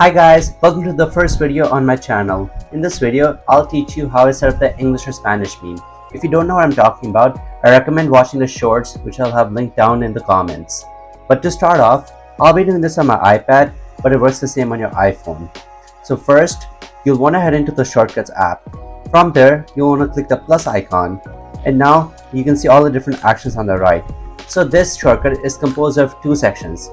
Hi guys, welcome to the first video on my channel. In this video, I'll teach you how I set up the English or Spanish meme. If you don't know what I'm talking about, I recommend watching the shorts, which I'll have linked down in the comments. But to start off, I'll be doing this on my iPad, but it works the same on your iPhone. So first, you'll want to head into the Shortcuts app. From there, you'll want to click the plus icon, and now you can see all the different actions on the right. So this shortcut is composed of two sections,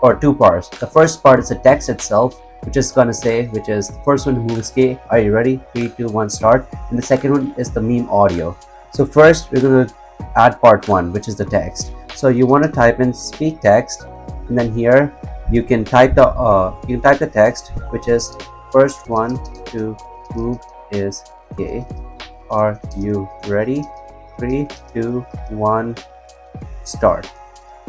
or two parts. The first part is the text itself, which is the first one who is K. Are you ready? 3, 2, 1, start. And the second one is the meme audio. So first we're going to add part 1, which is the text. So you want to type in speak text, and then here you can type the text, which is first one to who is K. Are you ready? 3, 2, 1, start.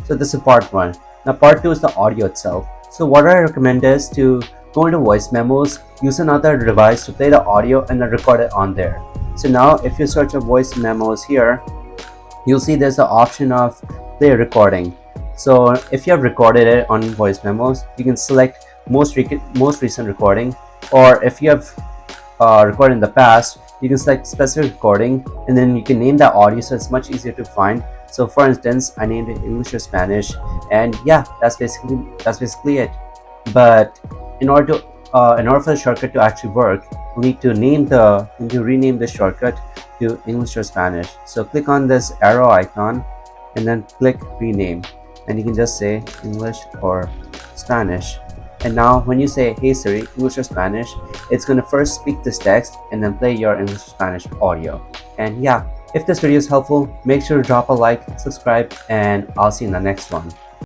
So this is part 1. Now part 2 is the audio itself. So what I recommend is to go into voice memos, use another device to play the audio and then record it on there. So now if you search up voice memos here, you'll see there's the option of play recording. So if you have recorded it on voice memos, you can select most recent recording, or if you have recorded in the past, you can select specific recording, and then you can name that audio so it's much easier to find. So for instance, I named it English or Spanish, and yeah, that's basically it. But in order for the shortcut to actually work, we need to rename the shortcut to English or Spanish. So click on this arrow icon and then click rename, and you can just say English or Spanish. And now when you say hey Siri, English or Spanish, it's going to first speak this text and then play your English or Spanish audio. And yeah, if this video is helpful, make sure to drop a like, subscribe, and I'll see you in the next one.